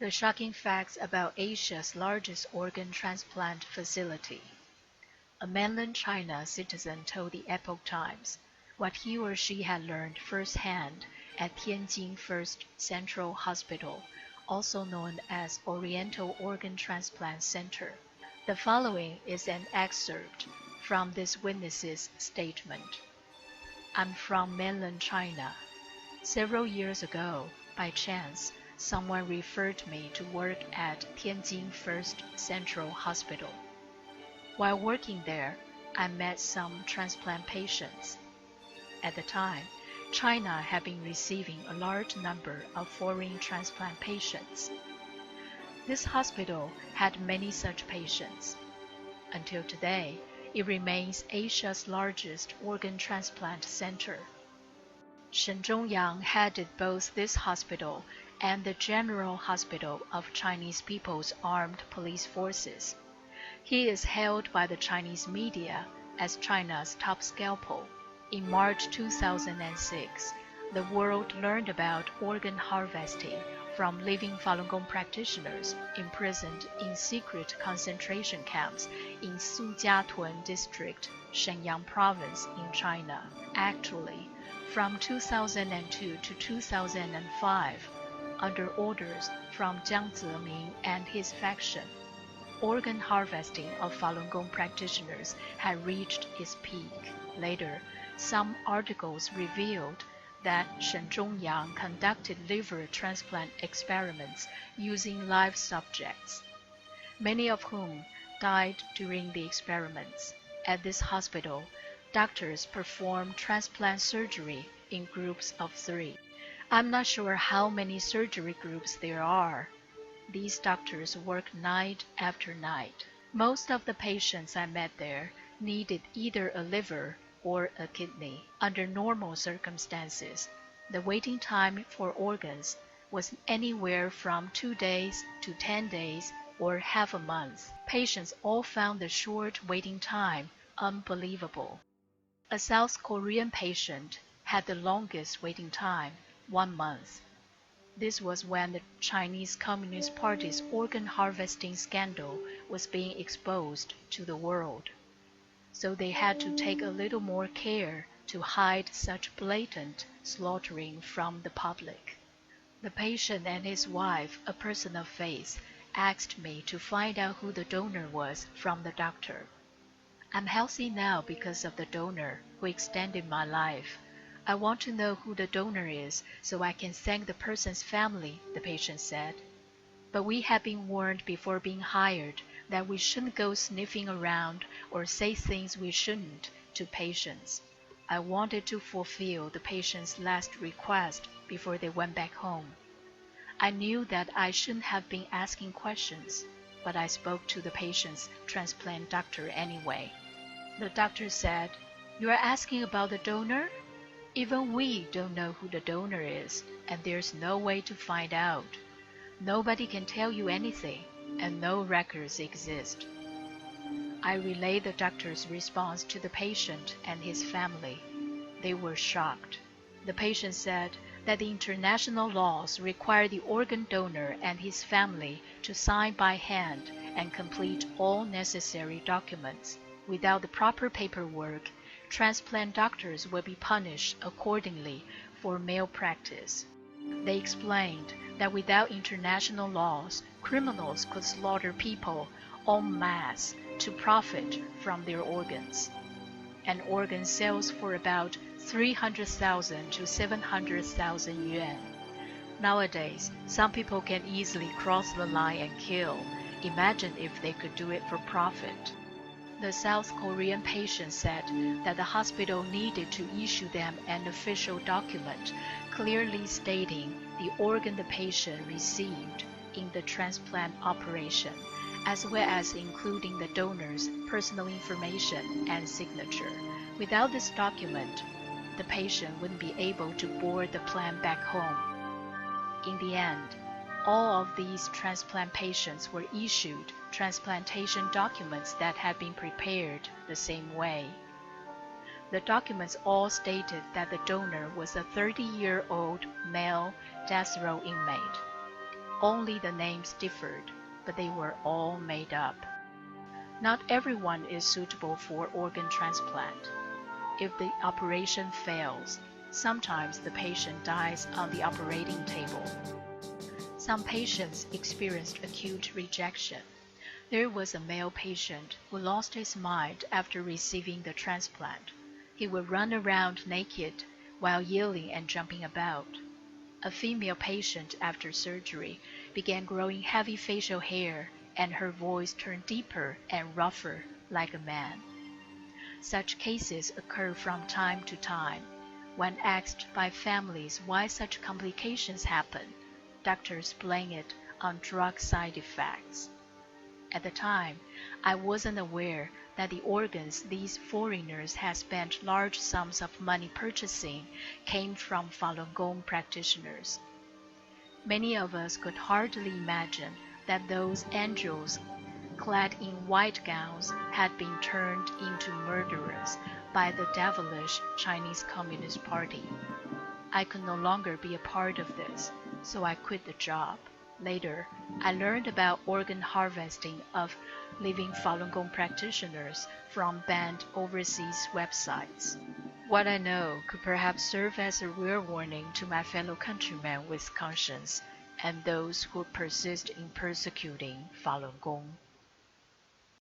The shocking facts about Asia's largest organ transplant facility. A mainland China citizen told the Epoch Times what he or she had learned firsthand at Tianjin First Central Hospital, also known as Oriental Organ Transplant Center. The following is an excerpt from this witness's statement. I'm from mainland China. Several years ago, by chance, someone referred me to work at Tianjin First Central Hospital. While working there, I met some transplant patients. At the time, China had been receiving a large number of foreign transplant patients. This hospital had many such patients. Until today, it remains Asia's largest organ transplant center. Shen Zhongyang headed both this hospital and the General Hospital of Chinese People's Armed Police Forces. He is hailed by the Chinese media as China's top scalpel. In March 2006, the world learned about organ harvesting from living Falun Gong practitioners imprisoned in secret concentration camps in Sujiatun District, Shenyang Province in China. Actually, from 2002 to 2005, under orders from Jiang Zemin and his faction, organ harvesting of Falun Gong practitioners had reached its peak. Later, some articles revealed that Shen Zhongyang conducted liver transplant experiments using live subjects, many of whom died during the experiments. At this hospital, doctors perform transplant surgery in groups of 3. I'm not sure how many surgery groups there are. These doctors work night after night. Most of the patients I met there needed either a liver or a kidney. Under normal circumstances, the waiting time for organs was anywhere from 2 days to 10 days or half a month. Patients all found the short waiting time unbelievable. A South Korean patient had the longest waiting time, 1 month. This was when the Chinese Communist Party's organ harvesting scandal was being exposed to the world. So they had to take a little more care to hide such blatant slaughtering from the public. The patient and his wife, a person of faith, asked me to find out who the donor was from the doctor. I'm healthy now because of the donor who extended my life. I want to know who the donor is so I can thank the person's family, the patient said. But we had been warned before being hired that we shouldn't go sniffing around or say things we shouldn't to patients. I wanted to fulfill the patient's last request before they went back home. I knew that I shouldn't have been asking questions, but I spoke to the patient's transplant doctor anyway. The doctor said, "You are asking about the donor? Even we don't know who the donor is, and there's no way to find out. Nobody can tell you anything, and no records exist." I relayed the doctor's response to the patient and his family. They were shocked. The patient said that the international laws require the organ donor and his family to sign by hand and complete all necessary documents. Without the proper paperwork, transplant doctors will be punished accordingly for malpractice. They explained that without international laws, criminals could slaughter people en masse to profit from their organs. An organ sells for about 300,000 to 700,000 yuan. Nowadays, some people can easily cross the line and kill. Imagine if they could do it for profit. The South Korean patient said that the hospital needed to issue them an official document clearly stating the organ the patient received in the transplant operation, as well as including the donor's personal information and signature. Without this document, the patient wouldn't be able to board the plane back home. In the end, all of these transplant patients were issued transplantation documents that had been prepared the same way. The documents all stated that the donor was a 30-year-old male death row inmate. Only the names differed, but they were all made up. Not everyone is suitable for organ transplant. If the operation fails, sometimes the patient dies on the operating table. Some patients experienced acute rejection. There was a male patient who lost his mind after receiving the transplant. He would run around naked while yelling and jumping about. A female patient after surgery began growing heavy facial hair, and her voice turned deeper and rougher like a man. Such cases occur from time to time. When asked by families why such complications happen, doctors blame it on drug side effects. At the time, I wasn't aware that the organs these foreigners had spent large sums of money purchasing came from Falun Gong practitioners. Many of us could hardly imagine that those angels, clad in white gowns, had been turned into murderers by the devilish Chinese Communist Party. I could no longer be a part of this, so I quit the job. Later, I learned about organ harvesting of living Falun Gong practitioners from banned overseas websites. What I know could perhaps serve as a real warning to my fellow countrymen with conscience and those who persist in persecuting Falun Gong.